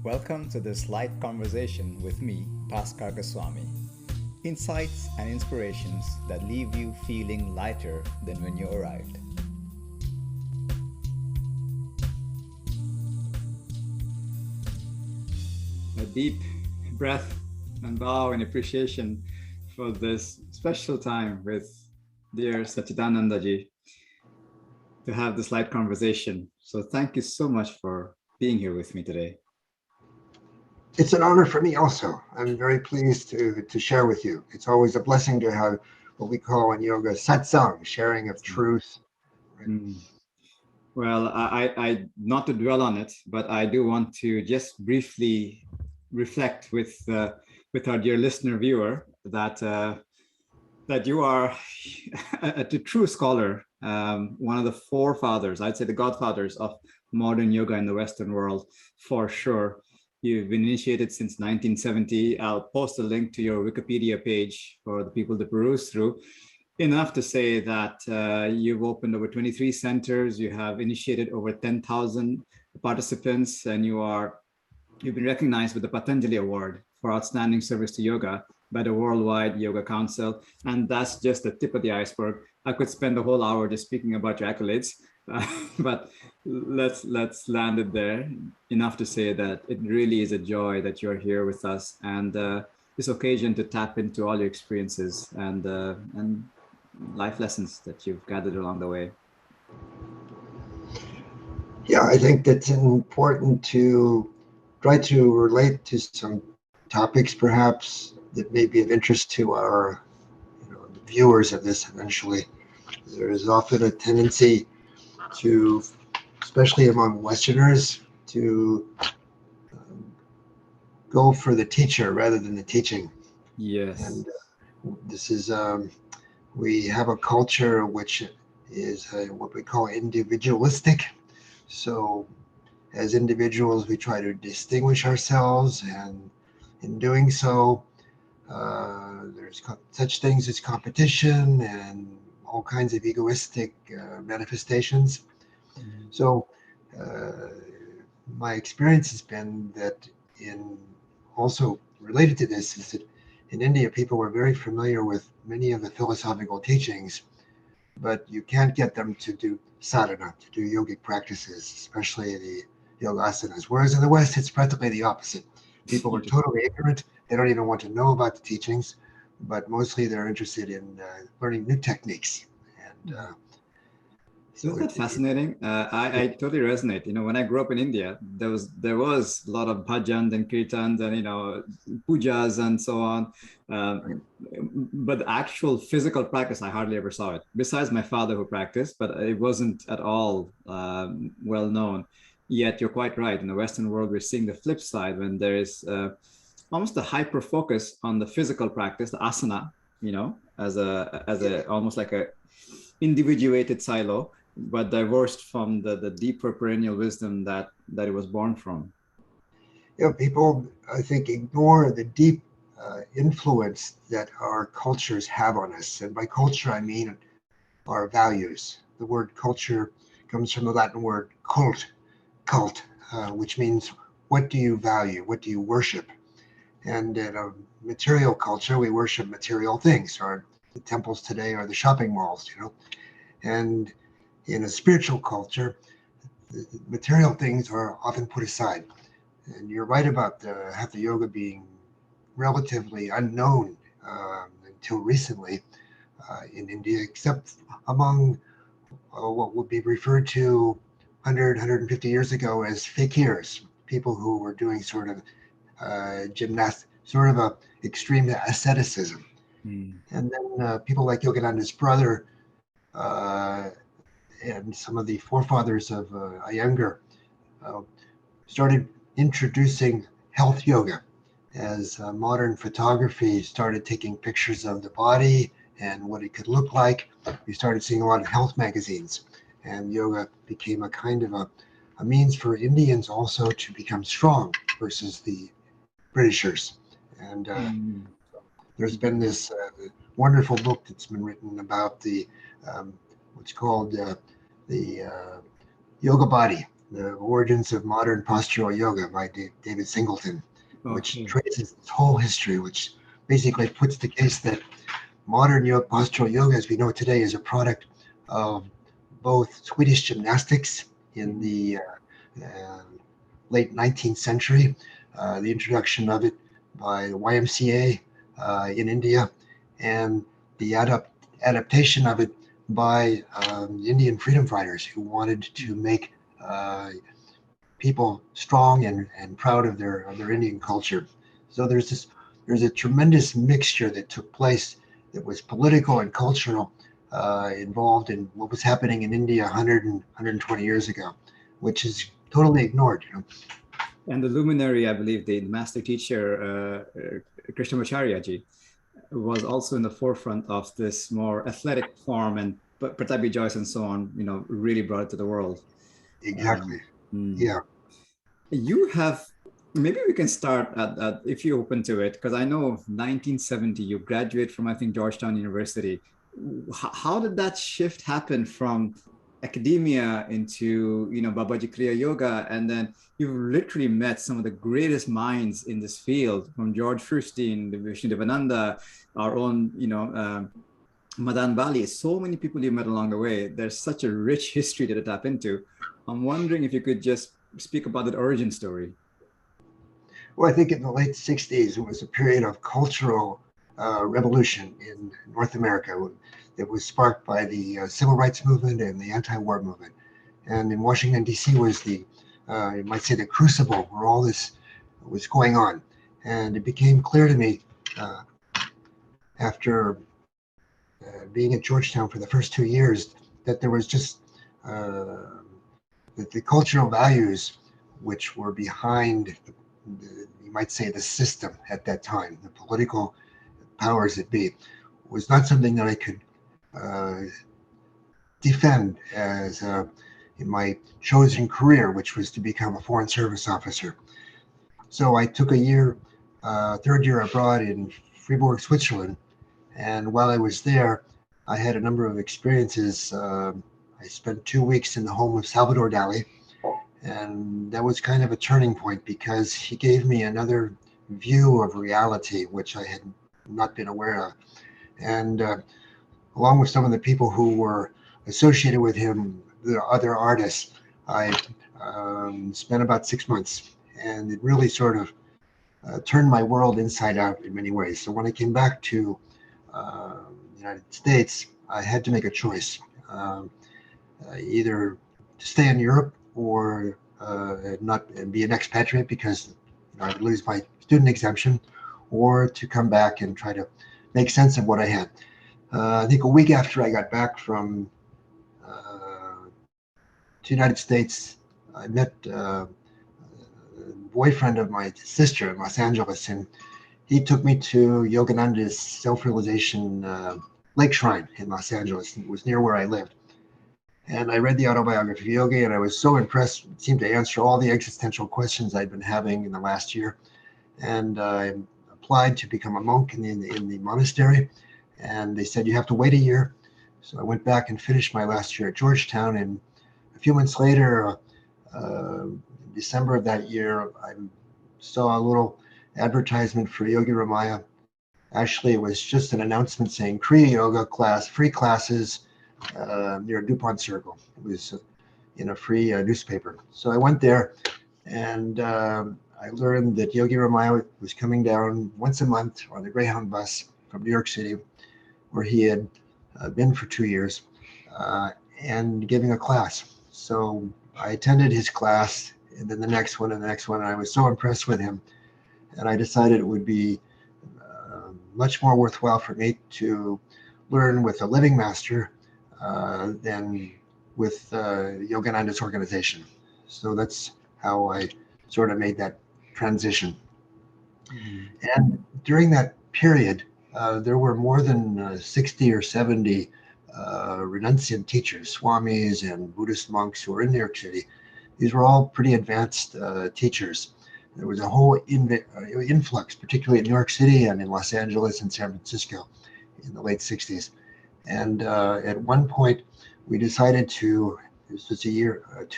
Welcome to this light conversation with me, Bhaskar Goswami. Insights and inspirations that leave you feeling lighter than when you arrived. A deep breath and bow and appreciation for this special time with dear Satchidananda-ji to have this light conversation. So thank you so much for being here with me today. It's an honor for me also. I'm very pleased to share with you. It's always a blessing to have what we call in yoga satsang, sharing of truth. Mm. Well, I not to dwell on it, but I do want to just briefly reflect with our dear listener viewer that that you are a true scholar, one of the forefathers, I'd say the godfathers of modern yoga in the Western world, for sure. You've been initiated since 1970. I'll post a link to your Wikipedia page for the people to peruse through. Enough to say that you've opened over 23 centers, you have initiated over 10,000 participants, and you've been recognized with the Patanjali Award for outstanding service to yoga by the Worldwide Yoga Council. And that's just the tip of the iceberg. I could spend the whole hour just speaking about your accolades, but let's land it there. Enough to say that it really is a joy that you're here with us, and this occasion to tap into all your experiences and life lessons that you've gathered along the way. Yeah, I think that's important to try to relate to some topics perhaps that may be of interest to our the viewers of this eventually. There is often a tendency to, especially among Westerners, to go for the teacher rather than the teaching. Yes. And this is, we have a culture which is what we call individualistic. So as individuals, we try to distinguish ourselves, and in doing so, there's such things as competition and all kinds of egoistic manifestations. Mm-hmm. So my experience has been that also related to this is that in India, people were very familiar with many of the philosophical teachings, but you can't get them to do sadhana, to do yogic practices, especially the yogasanas. Whereas in the West, it's practically the opposite. People are totally ignorant. They don't even want to know about the teachings, but mostly they're interested in learning new techniques. And Isn't that fascinating? I totally resonate. When I grew up in India, there was a lot of bhajans and kirtans and pujas and so on. But the actual physical practice, I hardly ever saw it. Besides my father who practiced, but it wasn't at all well known. Yet you're quite right. In the Western world, we're seeing the flip side when there is almost a hyper focus on the physical practice, the asana. As a almost like a individuated silo, but divorced from the deeper perennial wisdom that it was born from. People, I think, ignore the deep influence that our cultures have on us. And by culture, I mean our values. The word culture comes from the Latin word cult, which means what do you value? What do you worship? And in a material culture, we worship material things. The temples today are the shopping malls, And in a spiritual culture, the material things are often put aside. And you're right about the Hatha Yoga being relatively unknown until recently in India, except among what would be referred to 100, 150 years ago as fakirs, people who were doing sort of gymnastics, sort of a extreme asceticism. Mm. And then people like Yogananda's brother and some of the forefathers of Iyengar started introducing health yoga as modern photography started taking pictures of the body and what it could look like. We started seeing a lot of health magazines, and yoga became a kind of a means for Indians also to become strong versus the Britishers. And there's been this wonderful book that's been written about the what's called the yoga body, The Origins of Modern Postural Yoga by David Singleton, which Okay. traces its whole history, which basically puts the case that modern yoga, postural yoga, as we know today, is a product of both Swedish gymnastics in the late 19th century, the introduction of it by the YMCA in India, and the adaptation of it by Indian freedom fighters who wanted to make people strong and proud of their Indian culture. So there's a tremendous mixture that took place that was political and cultural involved in what was happening in India 120 years ago, which is totally ignored. And the luminary, I believe, the master teacher, Krishnamacharya-ji, was also in the forefront of this more athletic form, and Patabi Joyce and so on, really brought it to the world. Exactly. Yeah. You have, maybe we can start at if you're open to it, because I know 1970 you graduate from, I think, Georgetown University. How did that shift happen from academia into Babaji Kriya Yoga, and then you've literally met some of the greatest minds in this field, from George Furstein, Vishnudevananda, our own Madan Bali, so many people you met along the way. There's such a rich history to tap into. I'm wondering if you could just speak about that origin story. Well, I think in the late 60s, it was a period of cultural revolution in North America that was sparked by the civil rights movement and the anti-war movement. And in Washington, D.C. was you might say, the crucible where all this was going on. And it became clear to me after being at Georgetown for the first 2 years that there was just that the cultural values which were behind you might say the system at that time, the political powers that be, was not something that I could defend as in my chosen career, which was to become a foreign service officer. So I took a year, third year abroad in Fribourg, Switzerland, and while I was there, I had a number of experiences. I spent 2 weeks in the home of Salvador Dali, and that was kind of a turning point because he gave me another view of reality, which I had not been aware of. And along with some of the people who were associated with him, the other artists, I spent about 6 months, and it really sort of turned my world inside out in many ways. So when I came back to the United States, I had to make a choice, either to stay in Europe or not be an expatriate because I would lose my student exemption, or to come back and try to make sense of what I had. I think a week after I got back from the United States, I met a boyfriend of my sister in Los Angeles, and he took me to Yogananda's Selfrealization Lake Shrine in Los Angeles. It was near where I lived. And I read the autobiography of Yogi, and I was so impressed. It seemed to answer all the existential questions I'd been having in the last year. And I applied to become a monk in the monastery. And they said, you have to wait a year. So I went back and finished my last year at Georgetown. And a few months later, in December of that year, I saw a little advertisement for Yogi Ramaya. Actually, it was just an announcement saying Kriya Yoga class, free classes, near DuPont Circle. It was in a free newspaper. So I went there, and I learned that Yogi Ramaya was coming down once a month on the Greyhound bus from New York City, where he had been for 2 years, and giving a class. So I attended his class, and then the next one and the next one, and I was so impressed with him. And I decided it would be much more worthwhile for me to learn with a living master than with Yogananda's organization. So that's how I sort of made that transition. Mm-hmm. And during that period, there were more than 60 or 70 renunciant teachers, swamis and Buddhist monks who were in New York City. These were all pretty advanced teachers. There was a whole influx, particularly in New York City and in Los Angeles and San Francisco in the late 60s. And at one point, we decided to This was 2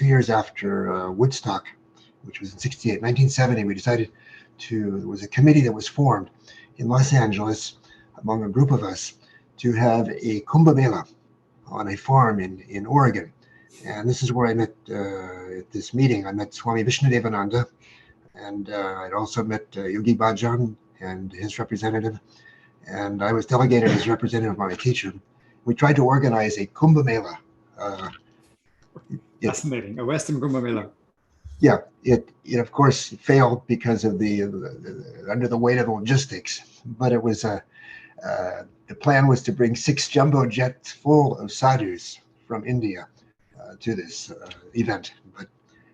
years after Woodstock, which was in 68. 1970, we decided there was a committee that was formed in Los Angeles among a group of us to have a Kumbh Mela on a farm in Oregon. And this is where I met, at this meeting, I met Swami Vishnudevananda, and I'd also met Yogi Bhajan and his representative, and I was delegated as representative by my teacher. We tried to organize a Kumbh Mela. Fascinating, a Western Kumbh Mela. Yeah, it of course failed because of the under the weight of the logistics. But it was the plan was to bring 6 jumbo jets full of sadhus from India to this event. But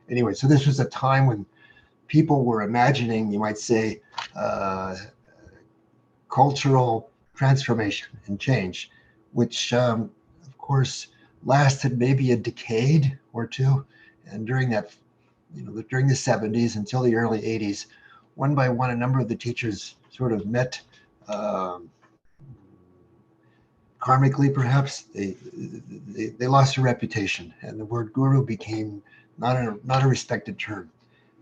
anyway, so this was a time when people were imagining, you might say, cultural transformation and change, which of course lasted maybe a decade or two. And during that, during the 70s until the early 80s, one by one, a number of the teachers sort of met karmically, perhaps. They lost their reputation, and the word guru became not a respected term.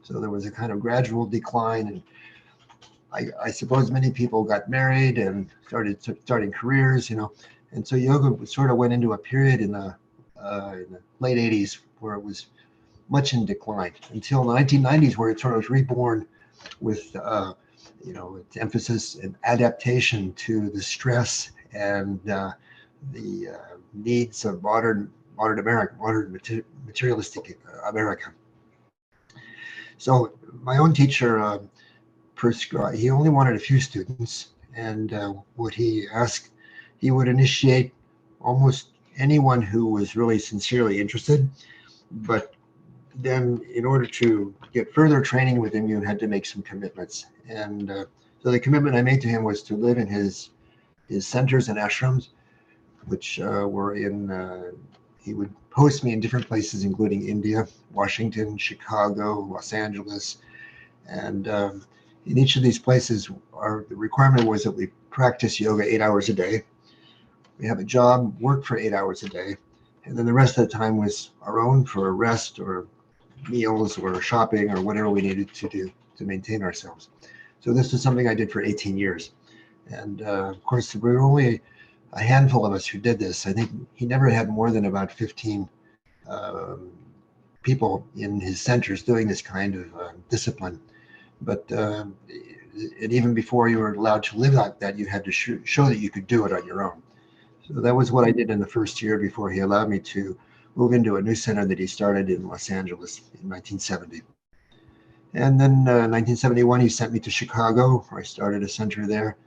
So there was a kind of gradual decline, and I suppose many people got married and starting careers, and so yoga sort of went into a period in the late 80s where it was much in decline until the 1990s, where it sort of was reborn with its emphasis and adaptation to the stress and the needs of modern America, modern materialistic America. So my own teacher prescribed. He only wanted a few students, and what he asked, he would initiate almost anyone who was really sincerely interested. But then, in order to get further training with him, you had to make some commitments. And so the commitment I made to him was to live in his centers and ashrams, which were in. He would post me in different places, including India, Washington, Chicago, Los Angeles, and in each of these places, the requirement was that we practice yoga 8 hours a day. We have a job, work for 8 hours a day, and then the rest of the time was our own for rest or meals or shopping or whatever we needed to do to maintain ourselves. So this was something I did for 18 years. And of course, we were only a handful of us who did this. I think he never had more than about 15 people in his centers doing this kind of discipline. But and even before you were allowed to live like that, you had to show that you could do it on your own. So that was what I did in the first year before he allowed me to move into a new center that he started in Los Angeles in 1970. And then 1971, he sent me to Chicago, where I started a center there.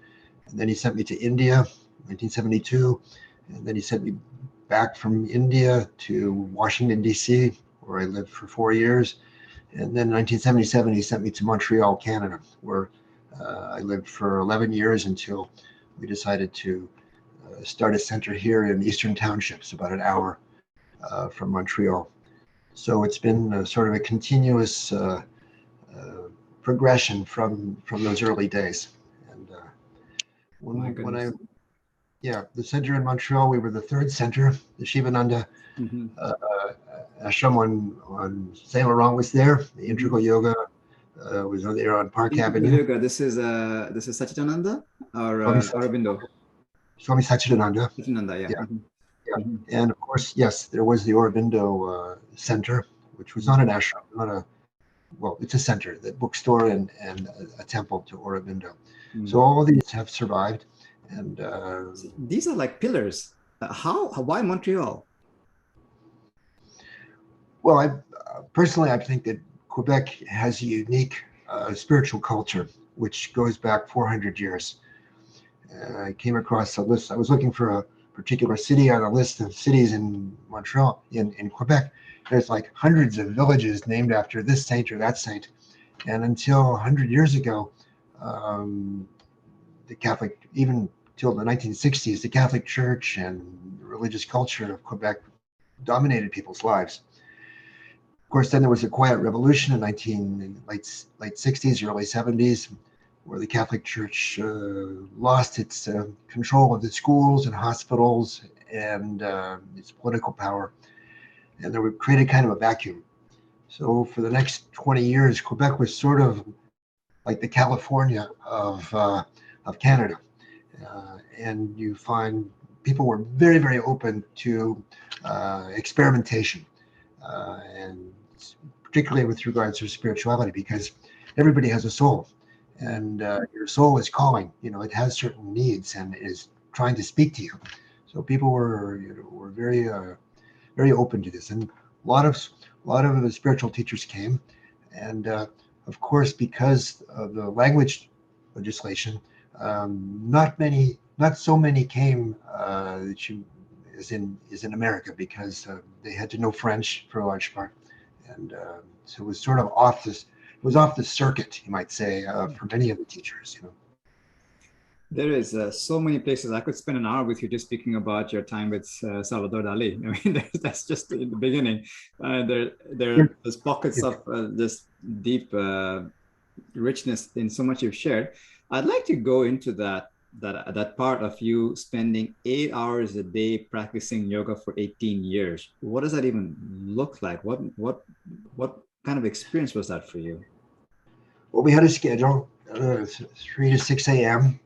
And then he sent me to India, 1972. And then he sent me back from India to Washington, D.C., where I lived for 4 years. And then in 1977, he sent me to Montreal, Canada, where I lived for 11 years until we decided to start a center here in Eastern Townships, about an hour from Montreal. So it's been sort of a continuous progression from those early days. And the center in Montreal, we were the third center. The Shivananda ashram on Saint Laurent was there. The Integral Yoga was there on Park Avenue. Yoga. This is Satchidananda or Aurobindo? Swami Satchidananda. Satchidananda, yeah. Yeah. Yeah. And of course, yes, there was the Aurobindo Center, which was not an ashram, it's a center, the bookstore and a temple to Aurobindo. So all of these have survived. And these are like pillars. Why Montreal? Well, I think that Quebec has a unique spiritual culture, which goes back 400 years. I came across a list. I was looking for a particular city on a list of cities in Montreal, in Quebec. There's like hundreds of villages named after this saint or that saint. And until 100 years ago, the Catholic, even till the 1960s, the Catholic Church and the religious culture of Quebec dominated people's lives. Of course, then there was a quiet revolution in late 60s, early 70s, where the Catholic Church lost its control of the schools and hospitals and its political power. and there would create a kind of a vacuum. So for the next 20 years, Quebec was sort of like the California of Canada. And you find people were very, very open to experimentation, and particularly with regards to spirituality, because everybody has a soul, and your soul is calling. It has certain needs and is trying to speak to you. So people were very very open to this, and a lot of the spiritual teachers came, and of course, because of the language legislation, not so many came as in America, because they had to know French for a large part, and so it was sort of off the circuit, you might say, for many of the teachers. There is so many places. I could spend an hour with you just speaking about your time with Salvador Dali. I mean, that's just in the beginning. There's pockets of this deep richness in so much you've shared. I'd like to go into that part of you spending 8 hours a day practicing yoga for 18 years. What does that even look like? What kind of experience was that for you? Well, we had a schedule: 3 to 6 a.m.,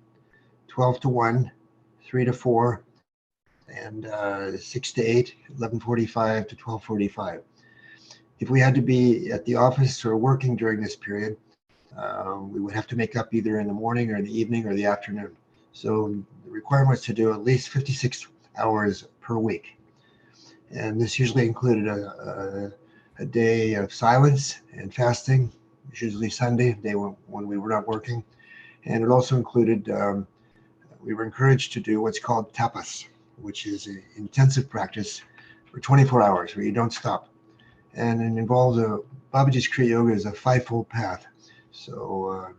12 to 1, 3 to 4, and 6 to 8, 11:45 to 12:45. If we had to be at the office or working during this period, we would have to make up either in the morning or in the evening or the afternoon. So the requirement was to do at least 56 hours per week. And this usually included a day of silence and fasting, usually Sunday, day when we were not working. And it also included, we were encouraged to do what's called tapas, which is an intensive practice for 24 hours where you don't stop. And it involves Babaji's Kriya Yoga is a fivefold path. So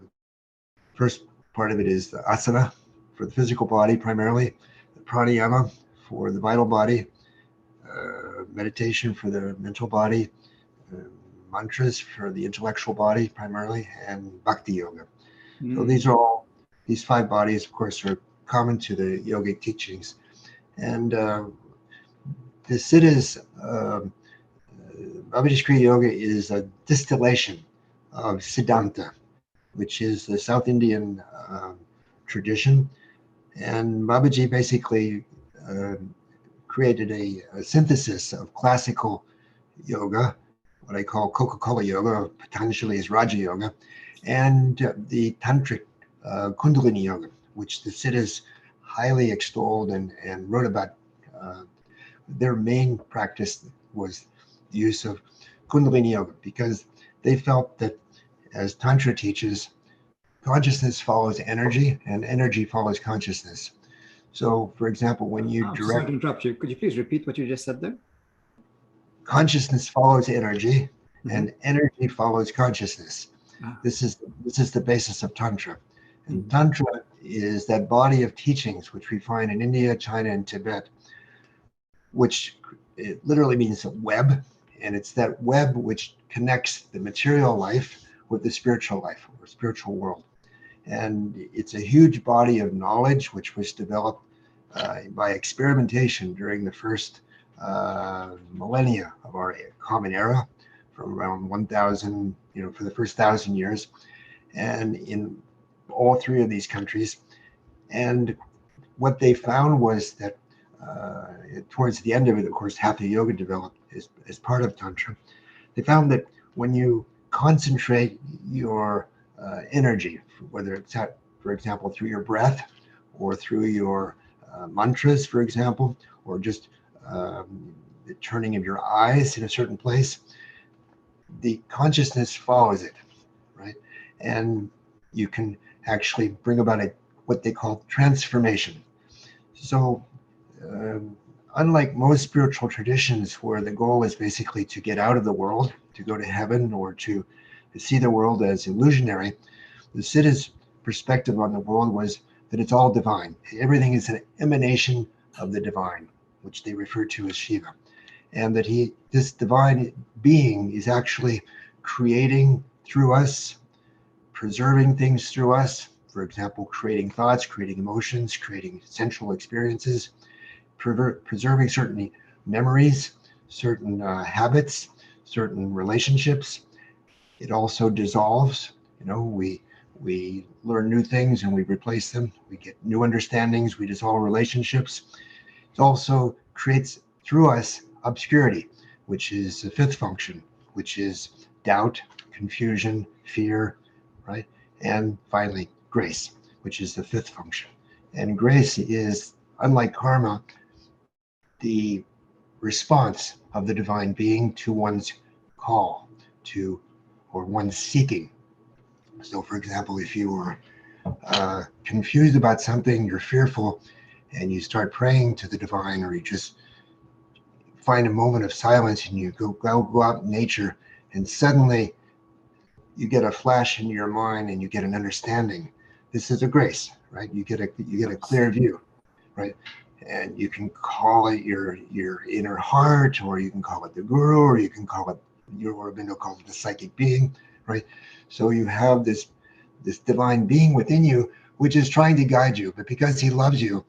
first part of it is the asana for the physical body primarily, the pranayama for the vital body, meditation for the mental body, mantras for the intellectual body primarily, and bhakti yoga. So these 5 bodies, of course, are common to the yogic teachings. And the siddhas, Babaji's Kriya Yoga is a distillation of Siddhanta, which is the South Indian tradition. And Babaji basically created a synthesis of classical yoga, what I call Coca-Cola yoga, or Patanjali's Raja Yoga, and the tantric Kundalini yoga, which the siddhas highly extolled and wrote about. Their main practice was the use of Kundalini yoga, because they felt that, as Tantra teaches, consciousness follows energy and energy follows consciousness. So, for example, when you Sorry to interrupt you. Could you please repeat what you just said there? Consciousness follows energy, and energy follows consciousness. This is the basis of Tantra. And Tantra is that body of teachings which we find in India, China, and Tibet, which it literally means a web, and it's that web which connects the material life with the spiritual life or spiritual world. And it's a huge body of knowledge which was developed by experimentation during the first millennia of our common era, from around 1000, for the first 1,000 years, and in all 3 of these countries. And what they found was that towards the end of it, of course, Hatha Yoga developed as part of Tantra. They found that when you concentrate your energy, whether it's for example, through your breath or through your mantras, for example, or just the turning of your eyes in a certain place, the consciousness follows it, right? And you can actually bring about what they call transformation. So unlike most spiritual traditions where the goal is basically to get out of the world, to go to heaven, or to see the world as illusionary, the Siddha's perspective on the world was that it's all divine. Everything is an emanation of the divine, which they refer to as Shiva. And that this divine being is actually creating through us, preserving things through us, for example, creating thoughts, creating emotions, creating sensual experiences, preserving certain memories, certain habits, certain relationships. It also dissolves. We learn new things and we replace them. We get new understandings. We dissolve relationships. It also creates through us obscurity, which is the fifth function, which is doubt, confusion, fear, right? And finally, grace, which is the fifth function. And grace is, unlike karma, the response of the divine being to one's call to, or one's seeking. So, for example, if you are confused about something, you're fearful, and you start praying to the divine, or you just find a moment of silence and you go out in nature, and suddenly you get a flash into your mind and you get an understanding. This is a grace, right? You get a clear view, right? And you can call it your inner heart, or you can call it the guru, or you can call it, your Aurobindo calls it the psychic being, right? So you have this divine being within you, which is trying to guide you, but because he loves you,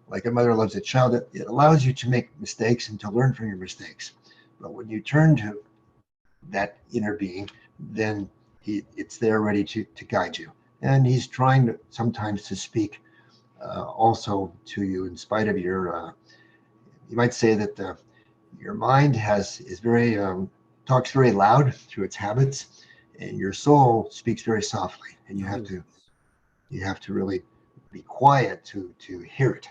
like a mother loves a child, it allows you to make mistakes and to learn from your mistakes. But when you turn to that inner being, then it's there ready to guide you. And he's trying to sometimes to speak also to you in spite of your, you might say that your mind is very, talks very loud through its habits, and your soul speaks very softly, and you have to really be quiet to hear it,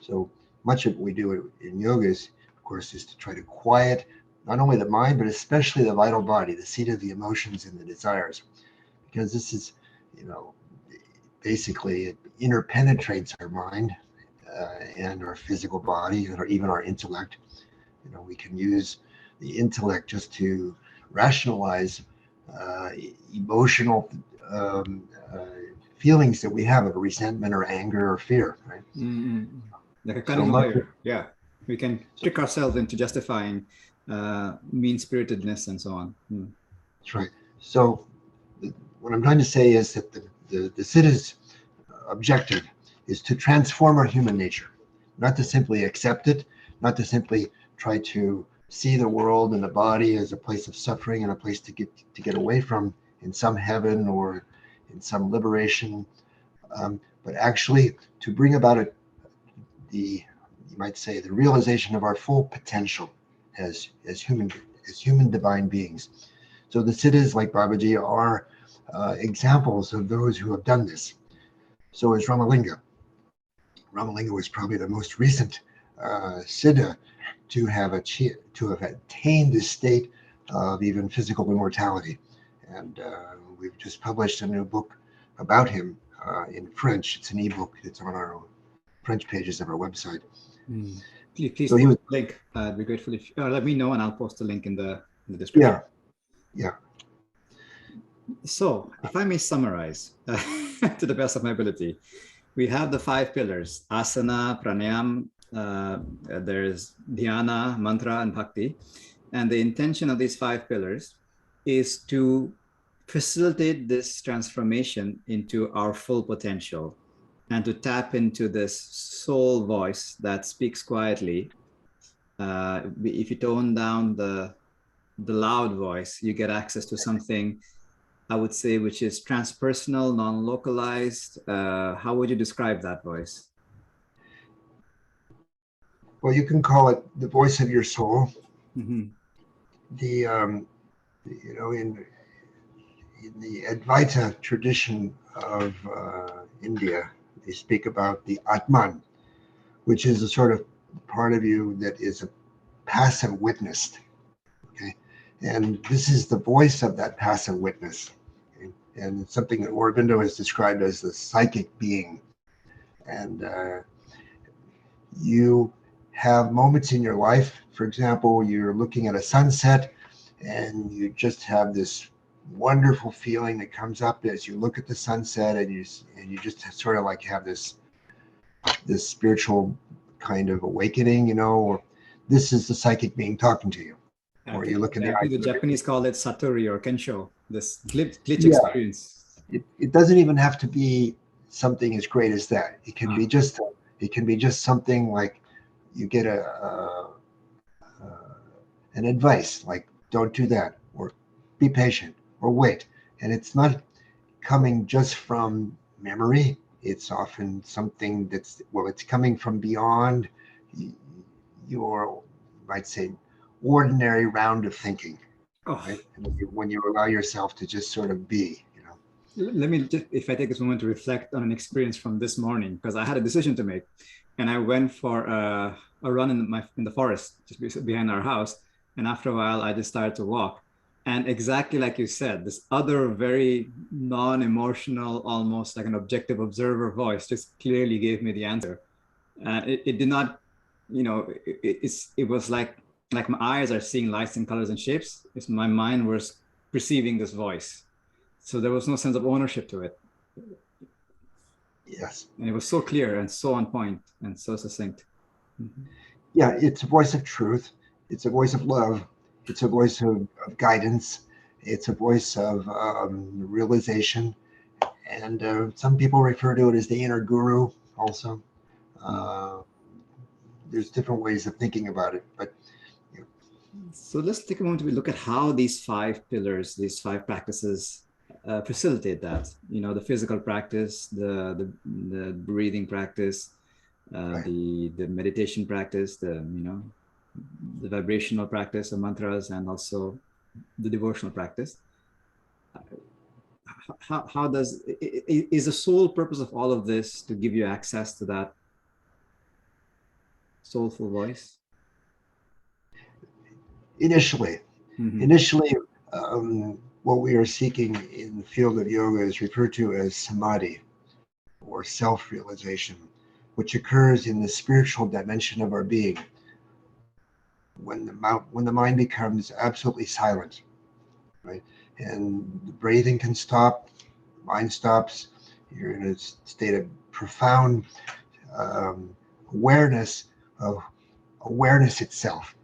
So much of what we do in yoga is, of course, is to try to quiet not only the mind, but especially the vital body, the seat of the emotions and the desires, because this is, basically it interpenetrates our mind and our physical body, or even our intellect. We can use the intellect just to rationalize emotional feelings that we have of resentment or anger or fear, right? Mm-hmm. Like a cunning lawyer. Yeah, we can trick ourselves into justifying mean-spiritedness and so on. That's right. So what I'm trying to say is that the Siddha's objective is to transform our human nature, not to simply accept it, not to simply try to see the world and the body as a place of suffering and a place to get away from in some heaven or in some liberation, but actually to bring about you might say, the realization of our full potential as human divine beings. So the Siddhas, like Babaji, are examples of those who have done this. So is Ramalinga. Ramalinga was probably the most recent Siddha to have attained this state of even physical immortality. And we've just published a new book about him in French. It's an ebook. It's on our French pages of our website. Please post a link. I'd be grateful if let me know, and I'll post a link in the description. Yeah. So, if I may summarize to the best of my ability, we have the 5 pillars: asana, pranayam, there's dhyana, mantra, and bhakti. And the intention of these 5 pillars is to facilitate this transformation into our full potential and to tap into this soul voice that speaks quietly. If you tone down the loud voice, you get access to something, I would say, which is transpersonal, non-localized. How would you describe that voice? Well, you can call it the voice of your soul. Mm-hmm. In the Advaita tradition of India, they speak about the Atman, which is a sort of part of you that is a passive witness. Okay, and this is the voice of that passive witness, okay? And it's something that Aurobindo has described as the psychic being. And you have moments in your life, for example, you're looking at a sunset and you just have this wonderful feeling that comes up as you look at the sunset, and you just sort of like have this spiritual kind of awakening, or this is the psychic being talking to you. Or you look in the eyes. The Japanese call it satori or kensho, this glitch experience. It doesn't even have to be something as great as that. It can be just something like you get a an advice like, don't do that, or be patient, or wait. And it's not coming just from memory. It's often something that's, well, it's coming from beyond your, might say, ordinary round of thinking, Oh, right? And when you allow yourself to just sort of be, let me just, if I take this moment to reflect on an experience from this morning, because I had a decision to make, and I went for a run in the forest just behind our house, and after a while, I just started to walk, and exactly like you said, this other very non-emotional, almost like an objective observer voice, just clearly gave me the answer. It did not, it was like my eyes are seeing lights and colors and shapes. It's my mind was perceiving this voice. So there was no sense of ownership to it. yes. And it was so clear and so on point and so succinct. Mm-hmm. Yeah, it's a voice of truth. It's a voice of love. It's a voice of guidance. It's a voice of realization. And some people refer to it as the inner guru also. Uh, there's different ways of thinking about it, but so let's take a moment to look at how these 5 pillars, these 5 practices facilitate that. The physical practice, the breathing practice, right. the meditation practice, the vibrational practice of mantras, and also the devotional practice. How does, is the sole purpose of all of this to give you access to that soulful voice? Initially, Mm-hmm. initially, what we are seeking in the field of yoga is referred to as samadhi, or self-realization, which occurs in the spiritual dimension of our being when the mind becomes absolutely silent, right? And the breathing can stop, mind stops. You're in a state of profound um, awareness of awareness itself,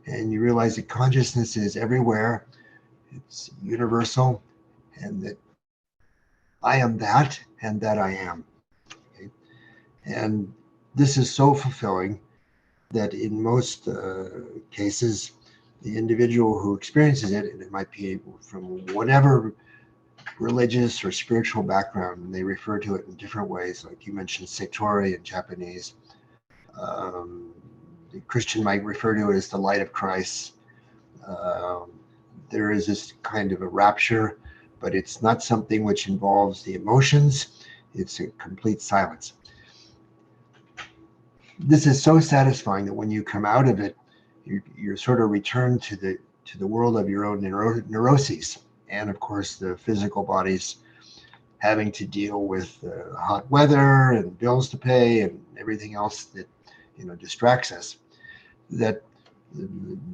and you realize that consciousness is everywhere. It's universal, and that I am that, and that I am. Okay? And this is so fulfilling that in most cases, the individual who experiences it, and it might be from whatever religious or spiritual background, and they refer to it in different ways, like you mentioned Satori in Japanese. Um, the Christian might refer to it as the light of Christ. Um, there is this kind of a rapture, but it's not something which involves the emotions. It's a complete silence. This is so satisfying that when you come out of it, you're sort of returned to the world of your own neuroses, and of course the physical body's having to deal with hot weather and bills to pay and everything else that distracts us. That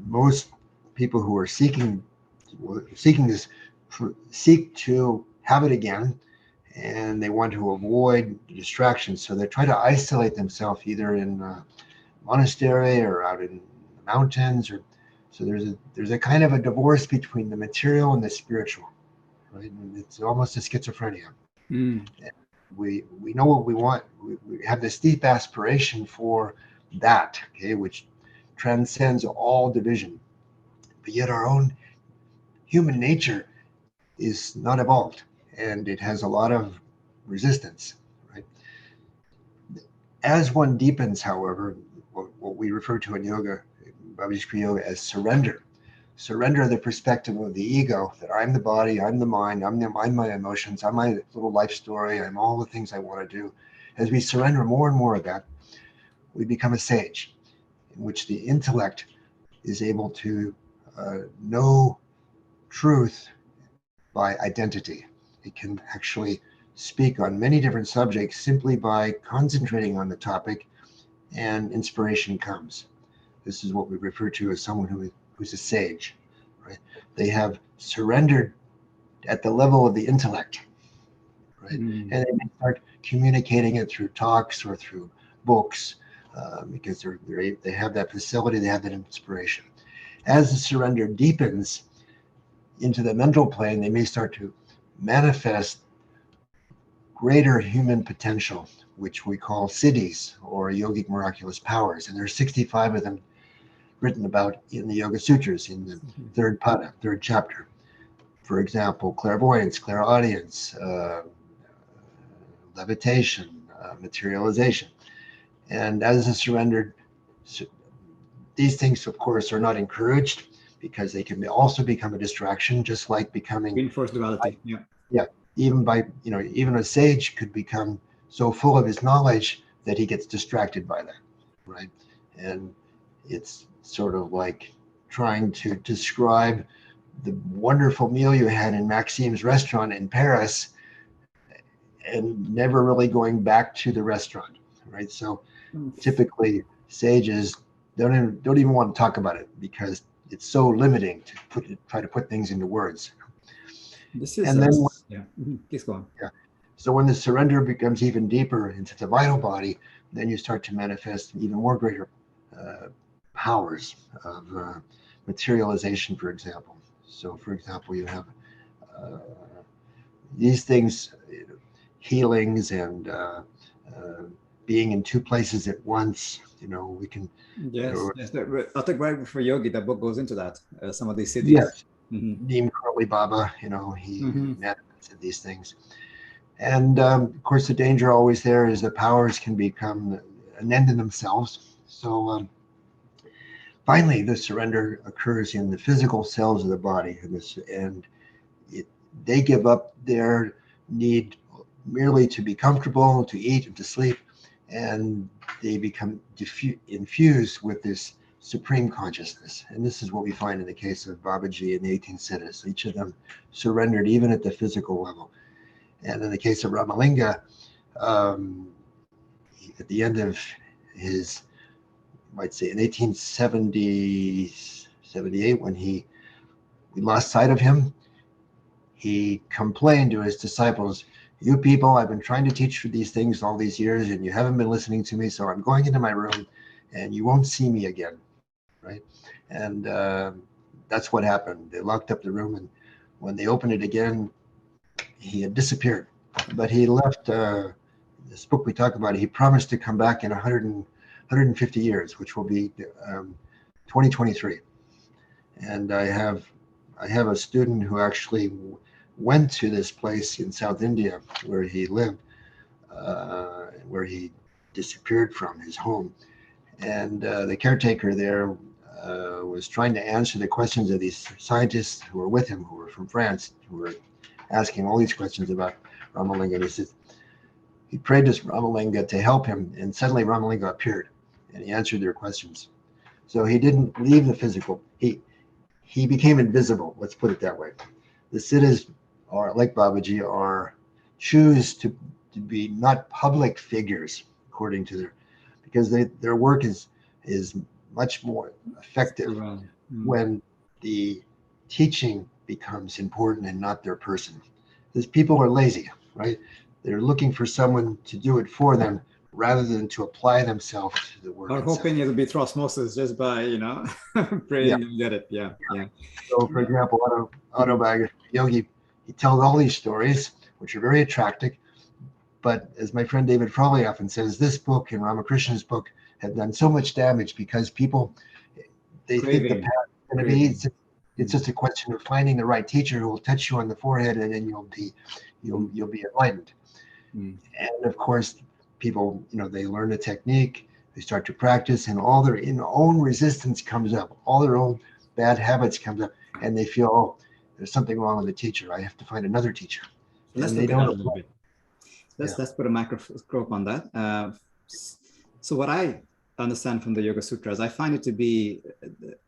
most people who are seeking this seek to have it again, and they want to avoid distractions, so they try to isolate themselves either in a monastery or out in the mountains, or so there's a kind of a divorce between the material and the spiritual, right? And it's almost a schizophrenia. Mm. We know what we want. We have this deep aspiration for that, okay, which transcends all division, but yet our own human nature is not evolved, and it has a lot of resistance, right? As one deepens, however, what we refer to in yoga, Babaji Kriya Yoga, as surrender. Surrender the perspective of the ego, that I'm the body, I'm the mind, I'm my emotions, I'm my little life story, I'm all the things I want to do. As we surrender more and more of that, we become a sage, in which the intellect is able to know truth by identity. It can actually speak on many different subjects simply by concentrating on the topic, and inspiration comes. This is what we refer to as someone who's a sage, right? They have surrendered at the level of the intellect, right? Mm. And they start communicating it through talks or through books, because they have that facility, they have that inspiration. As the surrender deepens into the mental plane, they may start to manifest greater human potential, which we call siddhis, or yogic miraculous powers. And there's 65 of them written about in the Yoga Sutras in the third pada, third chapter. For example, clairvoyance, clairaudience, levitation, materialization. And as a surrendered, these things, of course, are not encouraged because they can also become a distraction, just like becoming reinforced duality. Yeah. Yeah. Even a sage could become so full of his knowledge that he gets distracted by that, right? And it's sort of like trying to describe the wonderful meal you had in Maxime's restaurant in Paris and never really going back to the restaurant, right? So typically sages don't even want to talk about it because it's so limiting to try to put things into words. This is And then yeah. Please go on. Yeah. So when the surrender becomes even deeper into the vital body, then you start to manifest even more greater powers of materialization, for example. So, for example, you have these things, healings and being in two places at once. We can. Yes. I think right before yogi, the book goes into that. Some of these siddhis. Yes. Neem Karoli Baba, he manifested these things. And of course, the danger always there is that powers can become an end in themselves. So finally, the surrender occurs in the physical cells of the body, and they give up their need merely to be comfortable, to eat, and to sleep, and they become infused with this supreme consciousness. And this is what we find in the case of Babaji and the 18 siddhis. Each of them surrendered even at the physical level. And in the case of Ramalinga, at the end of his, might say in 1870, 78, when we lost sight of him, he complained to his disciples, "You people, I've been trying to teach you these things all these years and you haven't been listening to me, so I'm going into my room and you won't see me again," right? And that's what happened. They locked up the room, and when they opened it again, he had disappeared. But he left this book we talk about. He promised to come back in 150 years, which will be 2023. And I have a student who actually went to this place in South India where he lived, where he disappeared from his home. And the caretaker there was trying to answer the questions of these scientists who were with him, who were from France, who were asking all these questions about Ramalinga. And he prayed to Ramalinga to help him, and suddenly Ramalinga appeared and he answered their questions. So he didn't leave the physical. He became invisible, let's put it that way. The siddhis are, like Babaji, choose to be not public figures according to because their work is much more effective when the teaching becomes important and not their person. Because people are lazy, right? They're looking for someone to do it for them rather than to apply themselves to the work. Or hoping it'll be through osmosis just by, praying and get it. Yeah. So, for example, autobiography Yogi, he tells all these stories, which are very attractive. But as my friend David Frawley often says, this book and Ramakrishna's book have done so much damage because people, they think the path is going to be, it's just a question of finding the right teacher who will touch you on the forehead, and then you'll be enlightened. And of course, people, they learn the technique, they start to practice, and all their own resistance comes up, all their own bad habits comes up, and they feel, oh, there's something wrong with the teacher. I have to find another teacher. Let's look at that a little bit. Let's put a microscope on that. So what I understand from the Yoga Sutras, I find it to be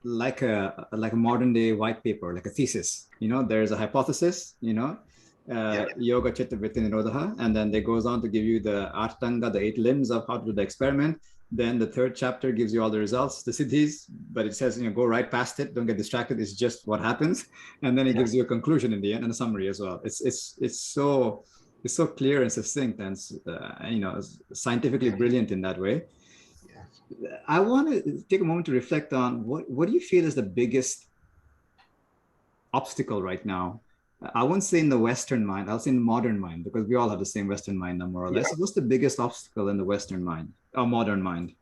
like a modern day white paper, like a thesis. There's a hypothesis, yoga chitta vritti nirodha, and then it goes on to give you the Ashtanga, the 8 limbs of how to do the experiment. Then the 3rd chapter gives you all the results, the siddhis, but it says, go right past it, don't get distracted, it's just what happens. And then it gives you a conclusion in the end and a summary as well. It's so clear and succinct and scientifically brilliant in that way. I want to take a moment to reflect on what do you feel is the biggest obstacle right now? I won't say in the Western mind, I'll say in the modern mind, because we all have the same Western mind now, more or less. What's the biggest obstacle in the Western mind, or modern mind?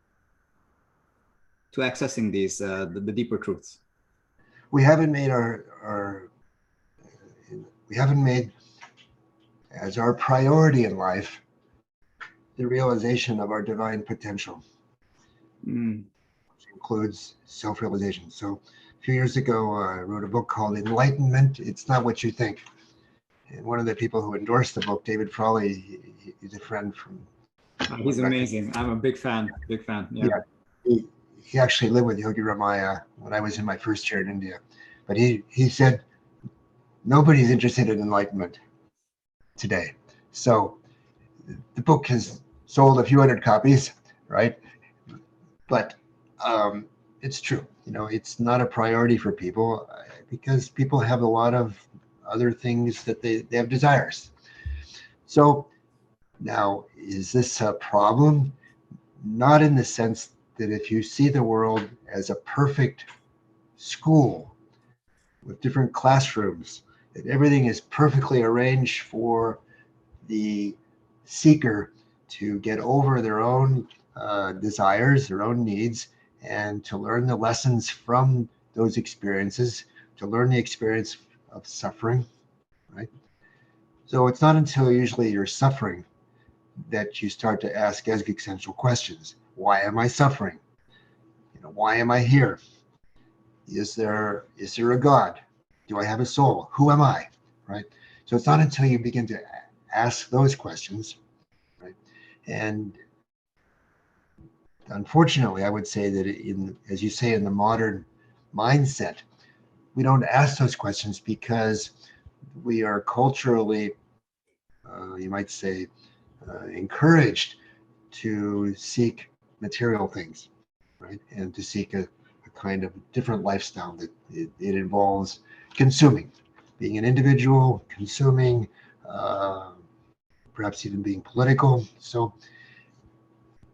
to accessing these the deeper truths? We haven't made we haven't made as our priority in life the realization of our divine potential, which includes self-realization. So a few years ago, I wrote a book called Enlightenment. It's Not What You Think. And one of the people who endorsed the book, David Frawley, he's a friend from... He's amazing. I'm a big fan. Yeah. He actually lived with Yogi Ramaya when I was in my first year in India. But he said, nobody's interested in enlightenment today. So the book has sold a few hundred copies, right? But it's true. It's not a priority for people because people have a lot of other things that they have desires. So now, is this a problem? Not in the sense that if you see the world as a perfect school with different classrooms, that everything is perfectly arranged for the seeker to get over their own desires, their own needs, and to learn the lessons from those experiences, to learn the experience of suffering, right? So it's not until usually you're suffering that you start to ask existential questions. Why am I suffering? Why am I here? Is there a God? Do I have a soul? Who am I? Right? So it's not until you begin to ask those questions, right? And unfortunately, I would say that as you say, in the modern mindset, we don't ask those questions because we are culturally, you might say, encouraged to seek material things, right? And to seek a kind of different lifestyle that it involves consuming, being an individual, consuming, perhaps even being political. So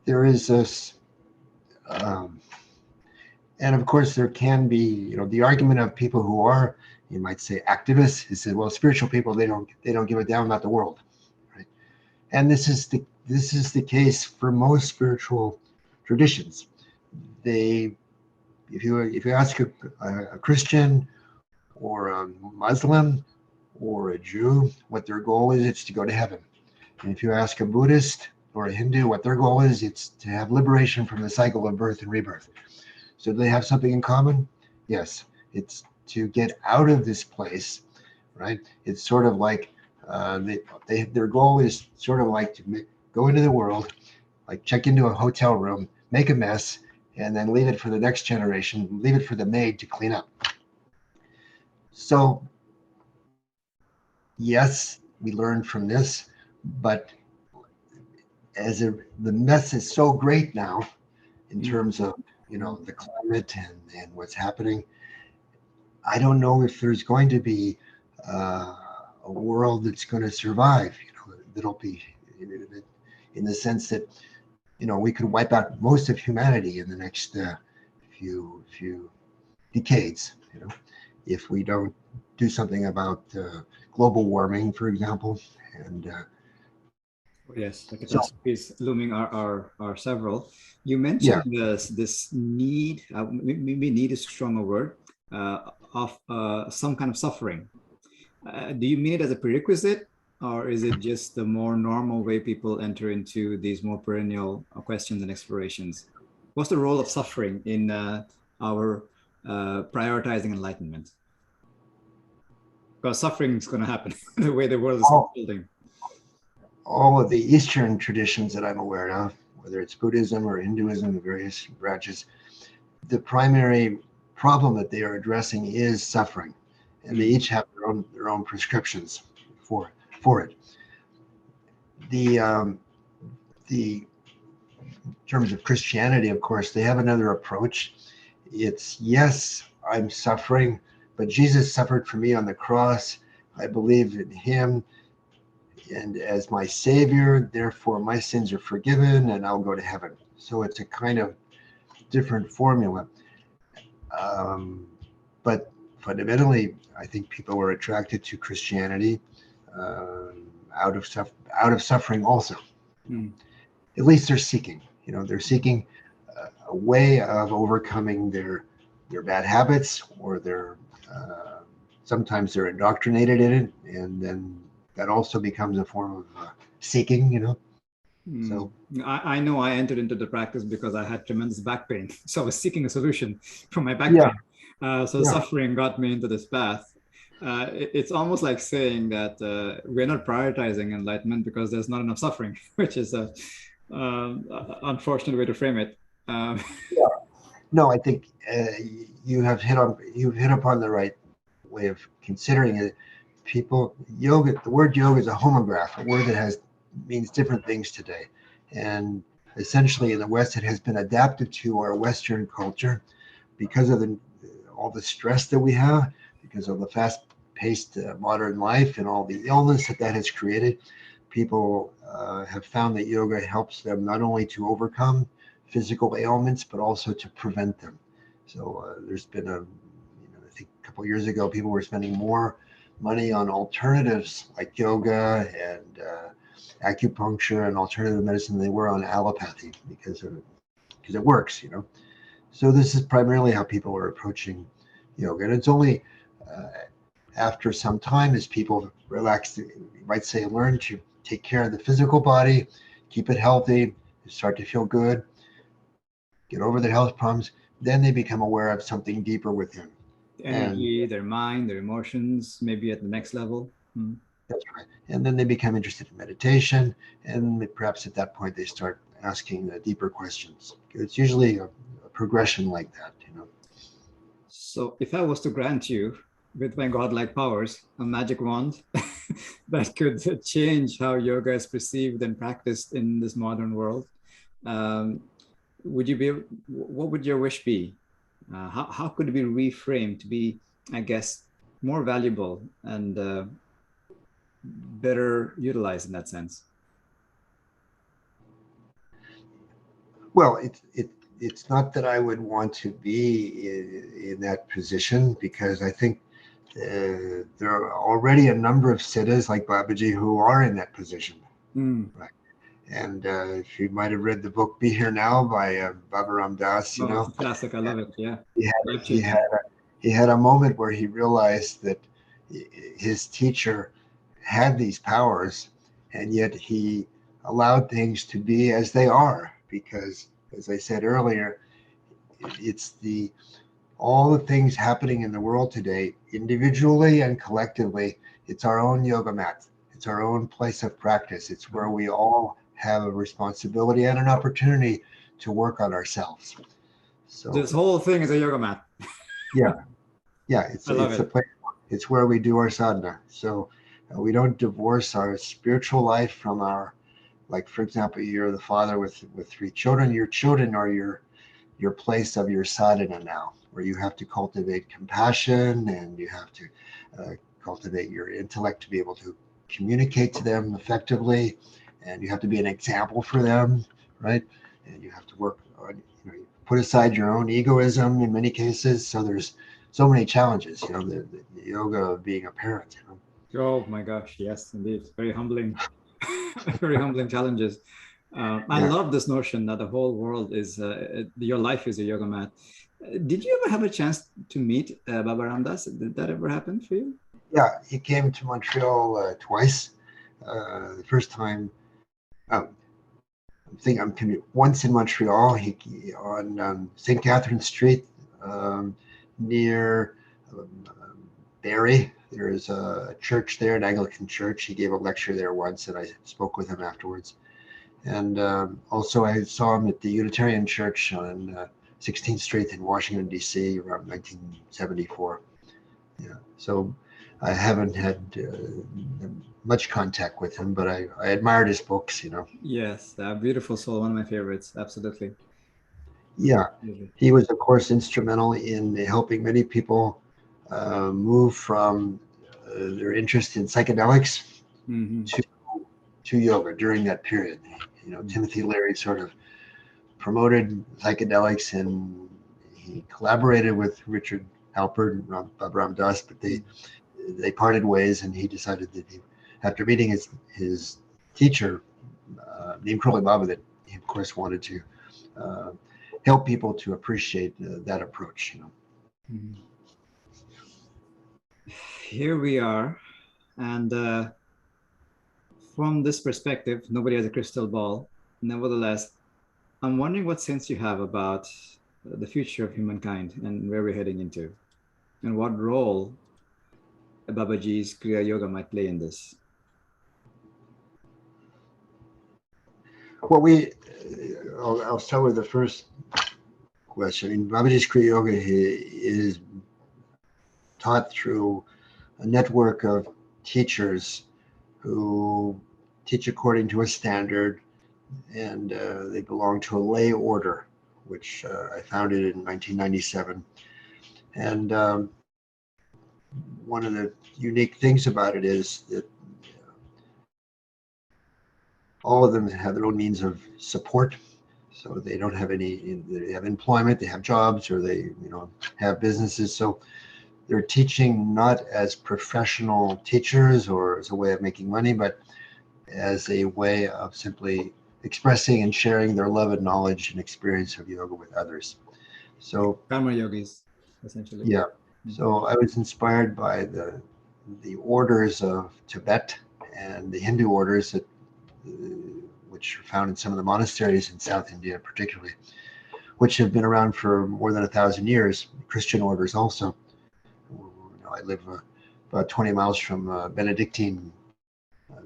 there is this, and of course there can be, the argument of people who are, you might say, activists, is that, well, spiritual people, they don't give a damn about the world, right? And this is the case for most spiritual traditions. If you ask a Christian or a Muslim or a Jew what their goal is, it's to go to heaven. And if you ask a Buddhist or a Hindu what their goal is, it's to have liberation from the cycle of birth and rebirth. So do they have something in common? Yes, it's to get out of this place, right? It's sort of like their goal is sort of like to go into the world, like check into a hotel room, make a mess, and then leave it for the next generation, leave it for the maid to clean up. So yes, we learn from this, but the mess is so great now in terms of the climate and what's happening, I don't know if there's going to be a world that's going to survive, that'll be in the sense that we could wipe out most of humanity in the next few decades, if we don't do something about global warming, for example. And yes, the catastrophes looming are several. You mentioned this need, maybe need is a stronger word, of some kind of suffering. Do you mean it as a prerequisite, or is it just the more normal way people enter into these more perennial questions and explorations? What's the role of suffering in our prioritizing enlightenment? Because suffering is going to happen the way the world is unfolding. All of the Eastern traditions that I'm aware of, whether it's Buddhism or Hinduism, the various branches, the primary problem that they are addressing is suffering, and they each have their own prescriptions for it. The in terms of Christianity, of course, they have another approach. It's, yes, I'm suffering, but Jesus suffered for me on the cross. I believe in him and as my savior, therefore my sins are forgiven and I'll go to heaven. So it's a kind of different formula. But fundamentally, I think people were attracted to Christianity out of suffering also. At least they're seeking. They're seeking a way of overcoming their bad habits, or their sometimes they're indoctrinated in it, and then that also becomes a form of seeking, you know. So I know I entered into the practice because I had tremendous back pain. So I was seeking a solution for my back yeah, pain. So yeah, suffering got me into this path. It's almost like saying that we're not prioritizing enlightenment because there's not enough suffering, which is a unfortunate way to frame it. yeah. No, I think you've hit upon the right way of considering it. People, yoga, the word yoga is a homograph, a word that means different things today. And essentially in the West, it has been adapted to our Western culture because of all the stress that we have, because of the fast-paced modern life and all the illness that has created. People have found that yoga helps them not only to overcome physical ailments, but also to prevent them. So there's been I think a couple of years ago, people were spending more money on alternatives like yoga and acupuncture and alternative medicine than they were on allopathy because it works, you know. So this is primarily how people are approaching yoga, and it's only after some time, as people relax, you might say, learn to take care of the physical body, keep it healthy, start to feel good, get over their health problems, then they become aware of something deeper within. The energy, their mind, their emotions, maybe at the next level. That's right. And then they become interested in meditation, and perhaps at that point they start asking deeper questions. It's usually a progression like that, you know. So if I was to grant you, with my godlike powers, a magic wand that could change how yoga is perceived and practiced in this modern world, would you be? What would your wish be? How could it be reframed to be, I guess, more valuable and better utilized in that sense? Well, it's not that I would want to be in that position, because I think there are already a number of siddhas like Babaji who are in that position. Right. And if you might have read the book "Be Here Now" by Baba Ram Das, you know, It's a classic. I love it. Yeah, he had a moment where he realized that his teacher had these powers, and yet he allowed things to be as they are, because, as I said earlier, it's all the things happening in the world today, individually and collectively. It's our own yoga mat. It's our own place of practice. It's where we all have a responsibility and an opportunity to work on ourselves. So this whole thing is a yoga mat. yeah, it's a place. It's where we do our sadhana. So we don't divorce our spiritual life from our, like, for example, you're the father with 3 children. Your children are your place of your sadhana now, where you have to cultivate compassion, and you have to cultivate your intellect to be able to communicate to them effectively, and you have to be an example for them, right? And you have to work on, you put aside your own egoism in many cases. So there's so many challenges, you know, the yoga of being a parent, you know. Oh my gosh, yes, indeed. Very humbling, very humbling challenges. I love this notion that the whole world is, your life is a yoga mat. Did you ever have a chance to meet Baba Ram Das? Did that ever happen for you? Yeah, he came to Montreal twice. The first time, I think I'm once in Montreal. He on St. Catherine Street, near Barrie. There is a church there, an Anglican church. He gave a lecture there once, and I spoke with him afterwards. And also, I saw him at the Unitarian Church on 16th Street in Washington, D.C. around 1974. Yeah, so I haven't had much contact with him, but I admired his books, you know. Yes, beautiful soul, one of my favorites, absolutely. Yeah, he was, of course, instrumental in helping many people move from their interest in psychedelics to yoga during that period. You know, Timothy Leary sort of promoted psychedelics, and he collaborated with Richard Halpert and Baba Ram Das, but they parted ways, and he decided that after meeting his teacher, named Kroli Baba, that he of course wanted to help people to appreciate that approach. Here we are, and from this perspective, nobody has a crystal ball. Nevertheless, I'm wondering what sense you have about the future of humankind and where we're heading into, and what role Babaji's Kriya Yoga might play in this. Well, I'll start with the first question. I mean, Babaji's Kriya Yoga is taught through a network of teachers who teach according to a standard, and they belong to a lay order, which I founded in 1997. And one of the unique things about it is that all of them have their own means of support. So they don't have they have employment, they have jobs, or they have businesses. So they're teaching not as professional teachers or as a way of making money, but as a way of simply expressing and sharing their love and knowledge and experience of yoga with others. So Karma yogis, essentially. Yeah. So I was inspired by the orders of Tibet and the Hindu orders that which are found in some of the monasteries in South India, particularly, which have been around for more than 1,000 years. Christian orders also. I live about 20 miles from Benedictine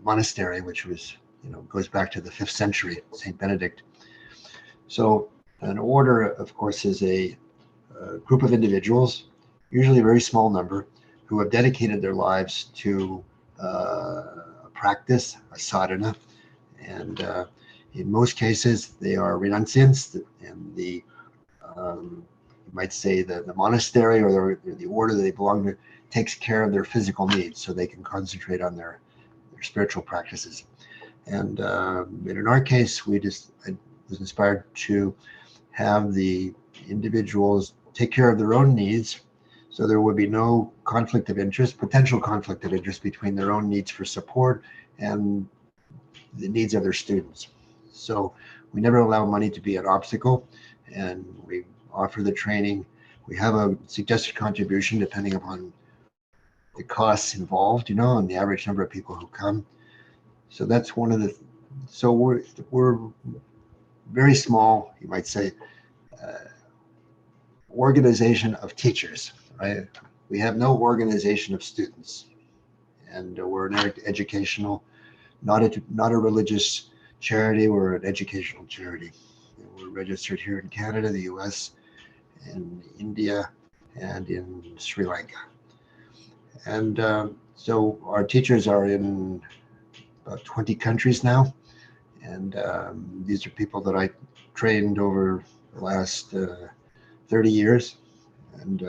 monastery, which was goes back to the 5th century, Saint Benedict. So an order, of course, is a group of individuals, usually a very small number, who have dedicated their lives to a practice, a sadhana, and in most cases they are renunciants, and you might say the monastery or the order that they belong to takes care of their physical needs so they can concentrate on their spiritual practices. And in our case, I was inspired to have the individuals take care of their own needs, so there would be no conflict of interest, potential conflict of interest between their own needs for support and the needs of their students. So we never allow money to be an obstacle, and we offer the training. We have a suggested contribution depending upon the costs involved, and the average number of people who come. So that's one of the. So we're very small, you might say, organization of teachers, right? We have no organization of students, and we're an educational, not a religious charity. We're an educational charity. We're registered here in Canada, the U.S., in India, and in Sri Lanka. And so our teachers are in about 20 countries now, and these are people that I trained over the last 30 years. And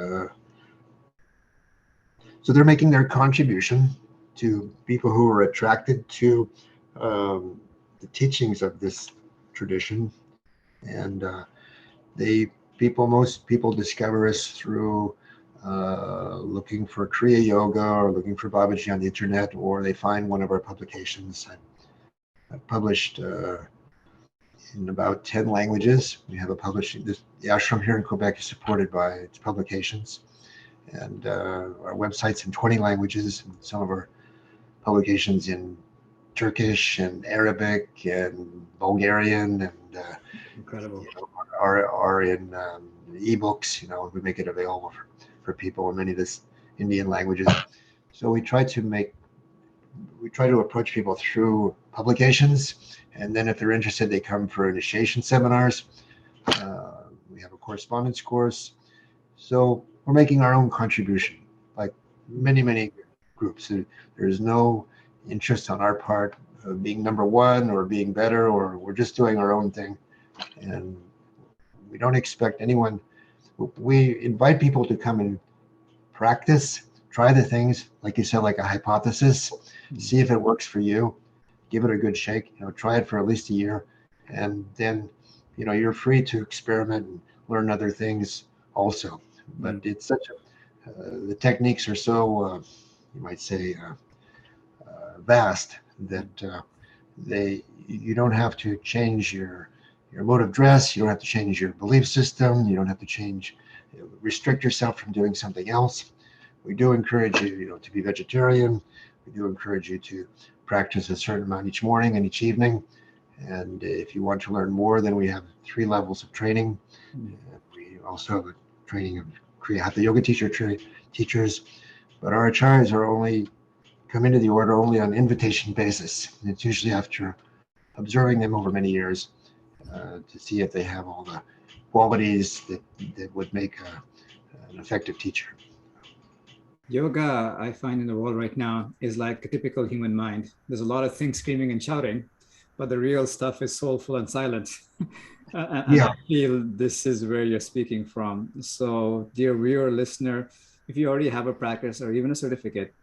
so they're making their contribution to people who are attracted to the teachings of this tradition. And most people discover us through looking for Kriya Yoga or looking for Babaji on the internet, or they find one of our publications. I've published in about 10 languages. We have the ashram here in Quebec is supported by its publications, and our website's in 20 languages, and some of our publications in Turkish and Arabic and Bulgarian, and incredible. Are in ebooks. We make it available for people in many of the Indian languages. So we try to approach people through publications, and then if they're interested, they come for initiation seminars. We have a correspondence course. So we're making our own contribution, like many groups. There's no interest on our part of being number one or being better, or we're just doing our own thing. And we don't expect anyone. We invite people to come and practice, try the things, like you said, like a hypothesis, see if it works for you, give it a good shake, try it for at least a year. And then, you're free to experiment and learn other things also. But it's such the techniques are so, you might say, vast that you don't have to change your your mode of dress. You don't have to change your belief system. You don't have to restrict yourself from doing something else. We do encourage you, to be vegetarian. We do encourage you to practice a certain amount each morning and each evening. And if you want to learn more, then we have 3 levels of training. We also have a training of Kriya Hatha Yoga teachers, but our acharyas are only come into the order only on invitation basis. And it's usually after observing them over many years to see if they have all the qualities that would make an effective teacher. Yoga, I find in the world right now, is like a typical human mind. There's a lot of things screaming and shouting, but the real stuff is soulful and silent. And I feel this is where you're speaking from. So, dear viewer, listener, if you already have a practice or even a certificate,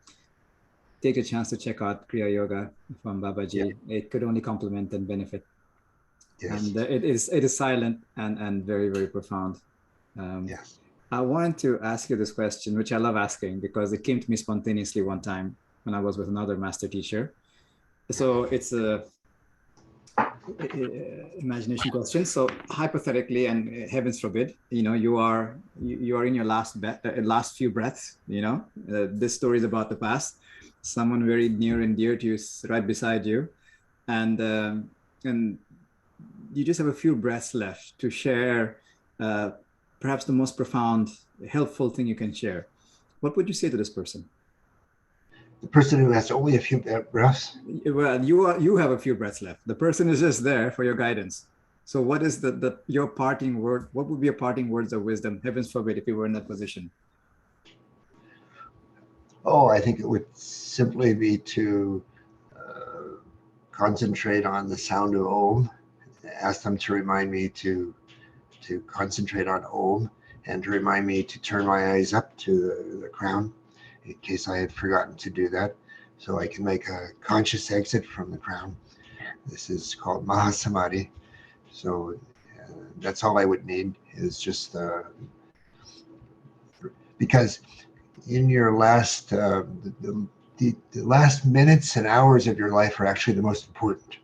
take a chance to check out Kriya Yoga from Babaji. It could only complement and benefit. Yes. And it is silent and very, very profound. Yes. I wanted to ask you this question, which I love asking because it came to me spontaneously one time when I was with another master teacher. So it's a imagination question. So hypothetically, and heavens forbid, you are in your last few breaths. This story is about the past. Someone very near and dear to you is right beside you, and you just have a few breaths left to share. Perhaps the most profound, helpful thing you can share. What would you say to this person? The person who has only a few breaths? Well, you have a few breaths left. The person is just there for your guidance. So what is your parting word? What would be your parting words of wisdom? Heavens forbid if you were in that position. Oh, I think it would simply be to concentrate on the sound of Om. Ask them to remind me to concentrate on Om and to remind me to turn my eyes up to the crown in case I had forgotten to do that, so I can make a conscious exit from the crown. This is called Mahasamadhi. So that's all I would need is just because in your last the last minutes and hours of your life are actually the most important,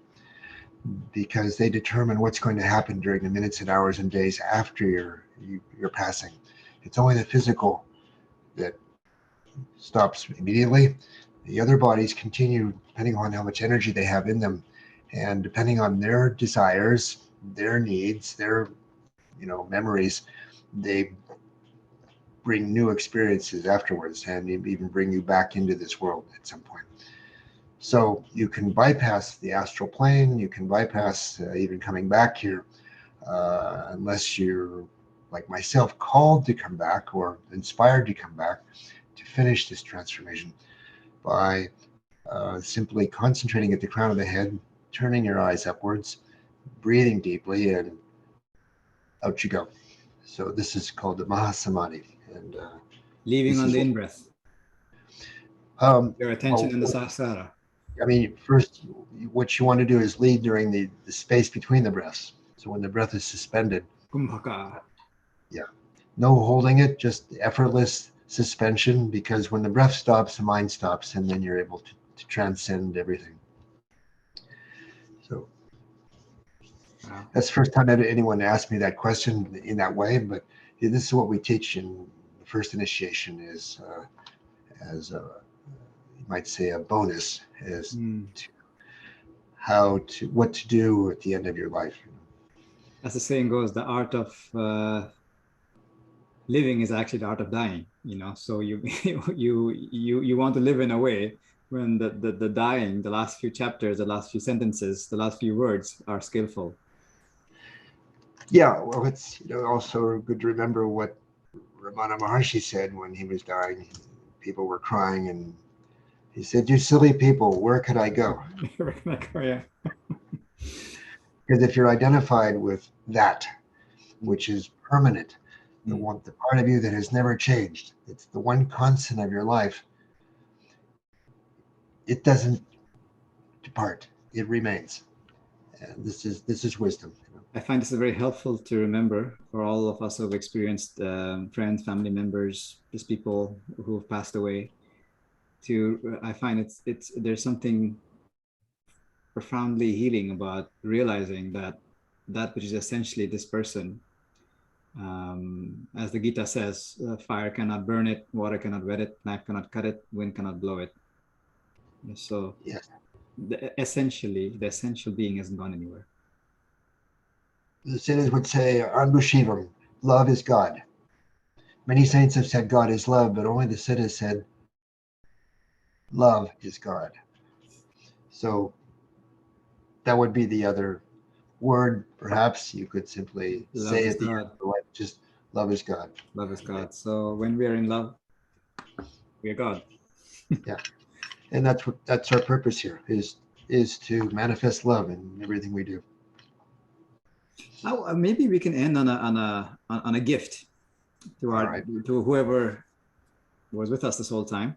because they determine what's going to happen during the minutes and hours and days after your passing. It's only the physical that stops immediately. The other bodies continue depending on how much energy they have in them, and depending on their desires, their needs, their memories, they bring new experiences afterwards and even bring you back into this world at some point. So you can bypass the astral plane, you can bypass even coming back here, unless you're, like myself, called to come back or inspired to come back to finish this transformation by simply concentrating at the crown of the head, turning your eyes upwards, breathing deeply, and out you go. So this is called the Mahasamadhi. And leaving on the in-breath. Your attention in the sahasrara. I mean, first, what you want to do is lead during the space between the breaths. So when the breath is suspended. Kumbhaka. Yeah. No holding it, just effortless suspension, because when the breath stops, the mind stops, and then you're able to transcend everything. So that's the first time anyone asked me that question in that way, but this is what we teach in the first initiation is as you might say a bonus as to what to do at the end of your life. As the saying goes, the art of living is actually the art of dying. So you want to live in a way when the dying, the last few chapters, the last few sentences, the last few words are skillful. Yeah, well, it's also good to remember what Ramana Maharshi said when he was dying. People were crying, and he said, "You silly people, where could I go?" Yeah. Because if you're identified with that, which is permanent, the part of you that has never changed, it's the one constant of your life, it doesn't depart, it remains. And this is wisdom. I find this is very helpful to remember for all of us who have experienced friends, family members, just people who have passed away. I find there's something profoundly healing about realizing that that which is essentially this person. As the Gita says, fire cannot burn it, water cannot wet it, knife cannot cut it, wind cannot blow it. So Yes. the essential being hasn't gone anywhere. The saints would say, Anbu Shivam, love is God. Many saints have said God is love, but only the Siddhas said love is God. So that would be the other word. Perhaps you could simply Love say is at the end God. of the life, just love is God. Love is God. So when we are in love, we are God. Yeah. And that's our purpose here is to manifest love in everything we do. Now, maybe we can end on a gift to All right. to whoever was with us this whole time.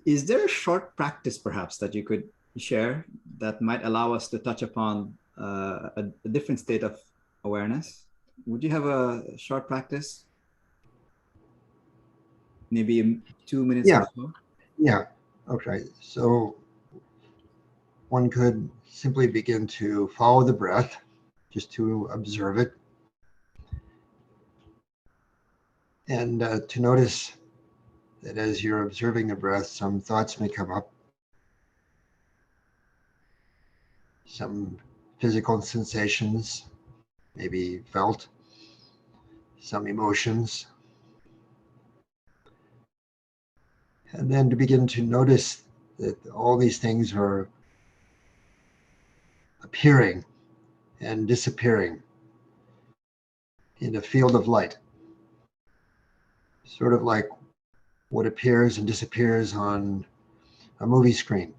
Is there a short practice perhaps that you could share that might allow us to touch upon a different state of awareness? Would you have a short practice? Maybe 2 minutes or Yeah. so? Yeah. Okay. So one could simply begin to follow the breath, just to observe it, and to notice that as you're observing the breath, some thoughts may come up, some physical sensations may be felt, some emotions, and then to begin to notice that all these things are appearing and disappearing in a field of light, sort of like what appears and disappears on a movie screen.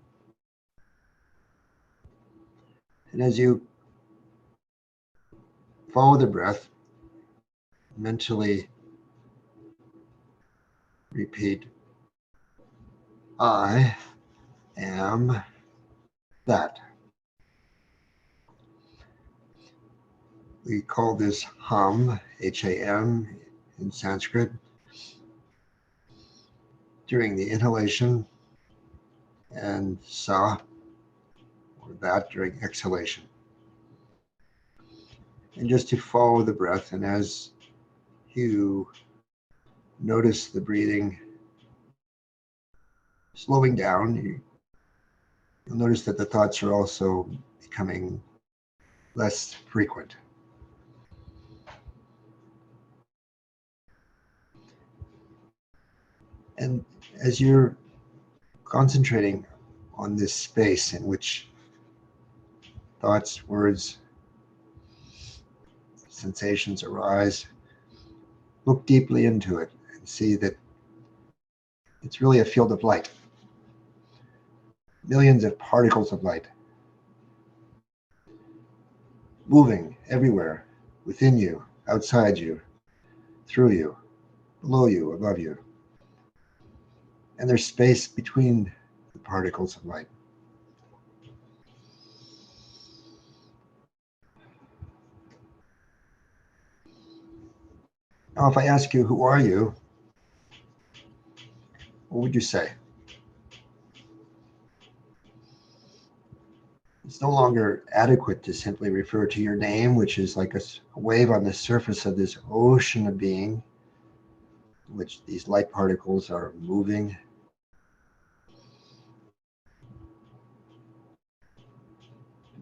And as you follow the breath, mentally repeat, I am that. We call this hum, H-A-M in Sanskrit, during the inhalation, and sa, or that, during exhalation. And just to follow the breath, and as you notice the breathing slowing down, you'll notice that the thoughts are also becoming less frequent. And as you're concentrating on this space in which thoughts, words, sensations arise, look deeply into it and see that it's really a field of light. Millions of particles of light moving everywhere, within you, outside you, through you, below you, above you. And there's space between the particles of light. Now, if I ask you, who are you? What would you say? It's no longer adequate to simply refer to your name, which is like a wave on the surface of this ocean of being, in which these light particles are moving.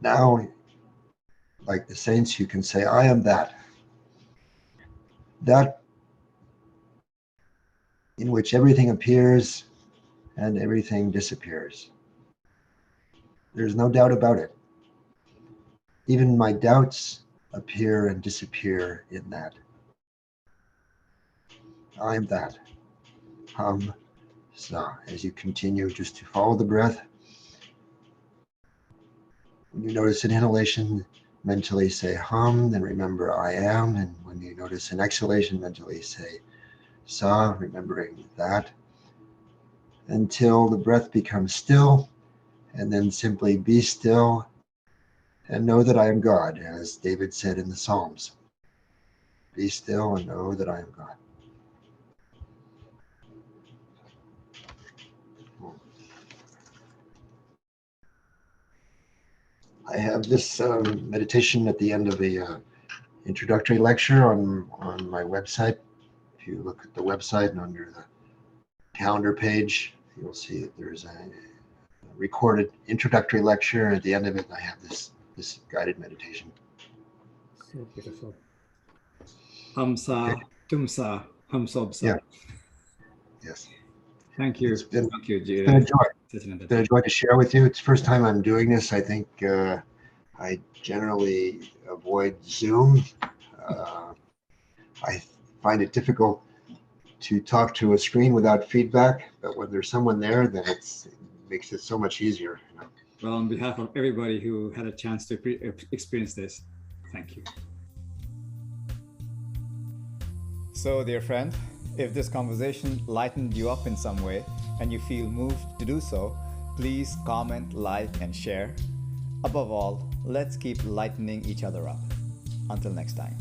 Now, like the saints, you can say, I am that. That in which everything appears and everything disappears. There's no doubt about it. Even my doubts appear and disappear in that. I am that. Hum, sa. As you continue just to follow the breath, when you notice an inhalation, mentally say hum, then remember I am. And when you notice an exhalation, mentally say sa, remembering that, until the breath becomes still, and then simply be still and know that I am God, as David said in the Psalms. Be still and know that I am God. I have this meditation at the end of the introductory lecture on my website. If you look at the website and under the calendar page, you'll see that there's a recorded introductory lecture. At the end of it, I have this guided meditation. So beautiful. Hamsa, Tumsa, Hamsobsa. Yeah. Yes. Thank you. It's been, Thank you, it's been a joy. Satchidananda. It's been a joy to share with you. It's the first time I'm doing this. I think I generally avoid Zoom. I find it difficult to talk to a screen without feedback, but when there's someone there, then it makes it so much easier. You know? Well, on behalf of everybody who had a chance to experience this, thank you. So, dear friend, if this conversation lightened you up in some way and you feel moved to do so, please comment, like, and share. Above all, let's keep lightening each other up. Until next time.